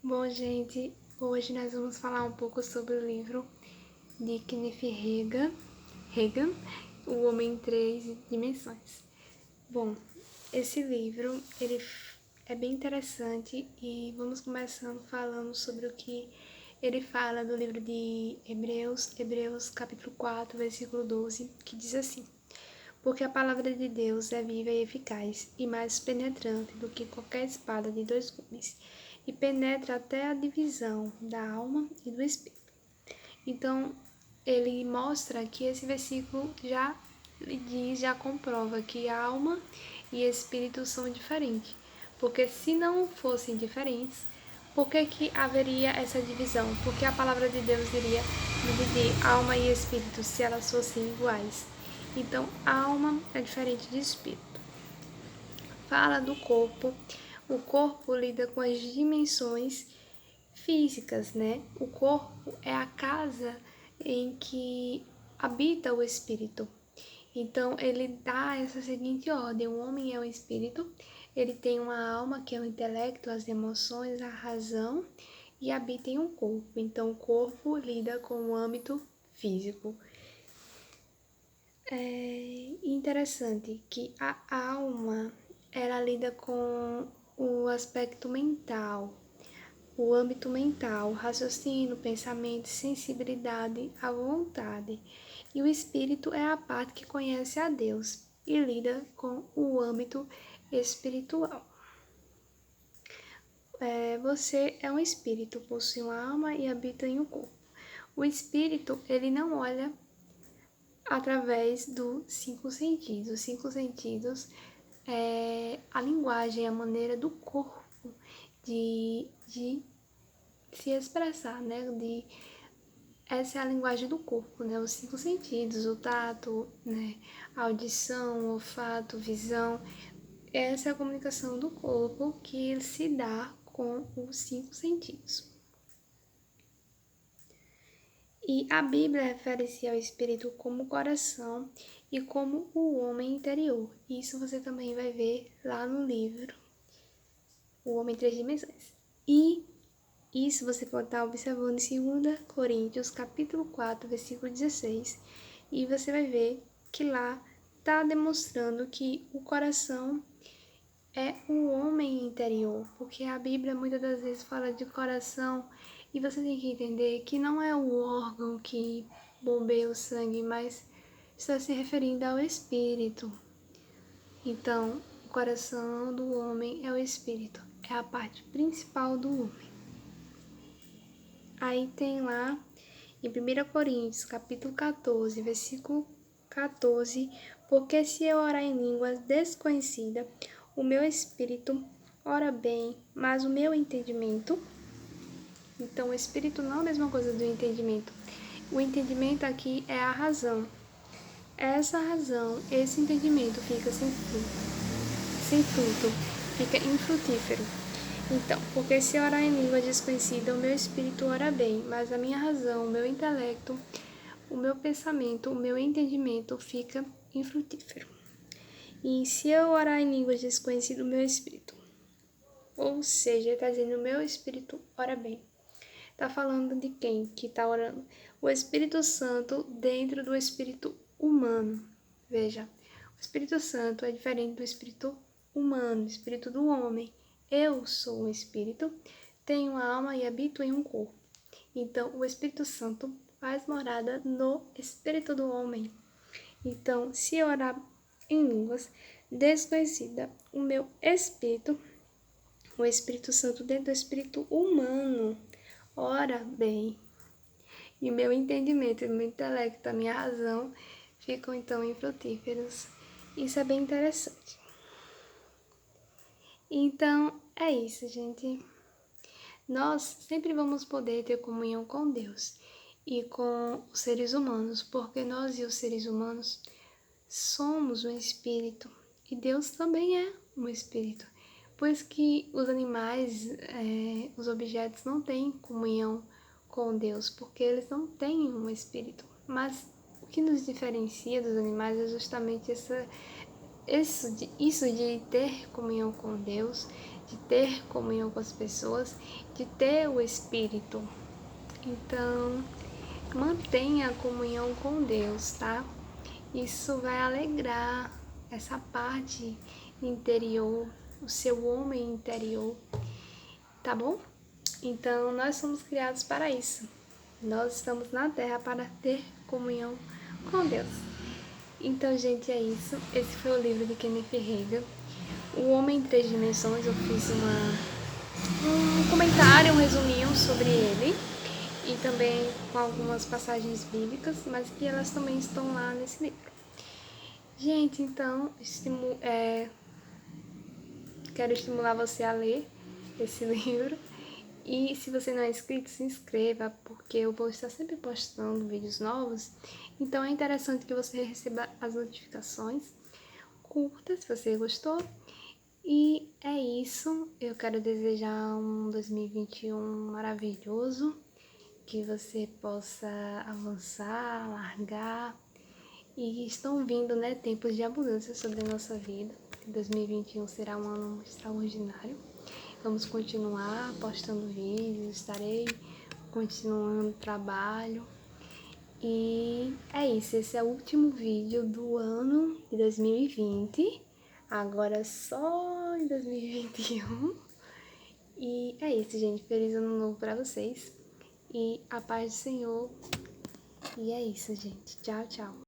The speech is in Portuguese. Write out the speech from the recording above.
Bom, gente, hoje nós vamos falar um pouco sobre o livro de Kenneth Reagan, O Homem em Três Dimensões. Bom, esse livro é bem interessante e vamos começando falando sobre o que ele fala do livro de Hebreus capítulo 4, versículo 12, que diz assim: Porque a palavra de Deus é viva e eficaz, e mais penetrante do que qualquer espada de dois gumes, e penetra até a divisão da alma e do espírito. Então, ele mostra que esse versículo já comprova que alma e espírito são diferentes. Porque se não fossem diferentes, por que haveria essa divisão? Porque a palavra de Deus iria dividir alma e espírito se elas fossem iguais. Então, alma é diferente de espírito. Fala do corpo. O corpo lida com as dimensões físicas, né? O corpo é a casa em que habita o espírito. Então, ele dá essa seguinte ordem: o homem é um espírito, ele tem uma alma, que é o intelecto, as emoções, a razão, e habita em um corpo. Então, o corpo lida com o âmbito físico. É interessante que a alma, ela lida com o aspecto mental, o âmbito mental, raciocínio, pensamento, sensibilidade, a vontade. E o espírito é a parte que conhece a Deus e lida com o âmbito espiritual. Você é um espírito, possui uma alma e habita em um corpo. O espírito, ele não olha através dos cinco sentidos. Os cinco sentidos é a linguagem, a maneira do corpo de se expressar, né? Essa é a linguagem do corpo, né? Os cinco sentidos, o tato, né? A audição, o olfato, visão. Essa é a comunicação do corpo que se dá com os cinco sentidos. E a Bíblia refere-se ao espírito como coração e como o homem interior. Isso você também vai ver lá no livro O Homem em Três Dimensões. E isso você pode estar observando em 2 Coríntios, capítulo 4, versículo 16. E você vai ver que lá está demonstrando que o coração é o homem interior. Porque a Bíblia muitas das vezes fala de coração e você tem que entender que não é o órgão que bombeia o sangue, mas está se referindo ao espírito. Então, o coração do homem é o espírito, é a parte principal do homem. Aí tem lá em 1 Coríntios, capítulo 14, versículo 14, porque se eu orar em línguas desconhecidas, o meu espírito ora bem, mas o meu entendimento... Então, o espírito não é a mesma coisa do entendimento. O entendimento aqui é a razão. Essa razão, esse entendimento fica sem fruto, fica infrutífero. Então, porque se orar em língua desconhecida, o meu espírito ora bem, mas a minha razão, o meu intelecto, o meu pensamento, o meu entendimento fica infrutífero. E se eu orar em línguas desconhecidas, o meu espírito, ou seja, está dizendo o meu espírito ora bem. Está falando de quem que está orando? O Espírito Santo dentro do espírito humano. Veja, o Espírito Santo é diferente do espírito humano, do espírito do homem. Eu sou um espírito, tenho uma alma e habito em um corpo. Então, o Espírito Santo faz morada no espírito do homem. Então, se eu orar em línguas desconhecidas, o meu espírito, o Espírito Santo dentro do espírito humano, ora bem, e o meu entendimento, o meu intelecto, a minha razão ficam então infrutíferos. Isso é bem interessante. Então, é isso, gente. Nós sempre vamos poder ter comunhão com Deus e com os seres humanos, porque nós e os seres humanos somos um espírito e Deus também é um espírito. Pois que os animais, os objetos não têm comunhão com Deus, porque eles não têm um espírito. Mas o que nos diferencia dos animais é justamente isso de ter comunhão com Deus, de ter comunhão com as pessoas, de ter o Espírito. Então, mantenha a comunhão com Deus, tá? Isso vai alegrar essa parte interior, o seu homem interior, tá bom? Então, nós somos criados para isso. Nós estamos na Terra para ter comunhão com Deus. Então, gente, é isso. Esse foi o livro de Kenneth Hagin. O Homem em Três Dimensões. Eu fiz um comentário, um resuminho sobre ele. E também com algumas passagens bíblicas, mas que elas também estão lá nesse livro. Gente, então, quero estimular você a ler esse livro. E se você não é inscrito, se inscreva, porque eu vou estar sempre postando vídeos novos. Então é interessante que você receba as notificações. Curta se você gostou. E é isso. Eu quero desejar um 2021 maravilhoso. Que você possa avançar, largar. E estão vindo, né, tempos de abundância sobre a nossa vida. 2021 será um ano extraordinário. Vamos continuar postando vídeos, estarei continuando o trabalho. E é isso, esse é o último vídeo do ano de 2020. Agora só em 2021. E é isso, gente. Feliz ano novo pra vocês. E a paz do Senhor. E é isso, gente. Tchau, tchau.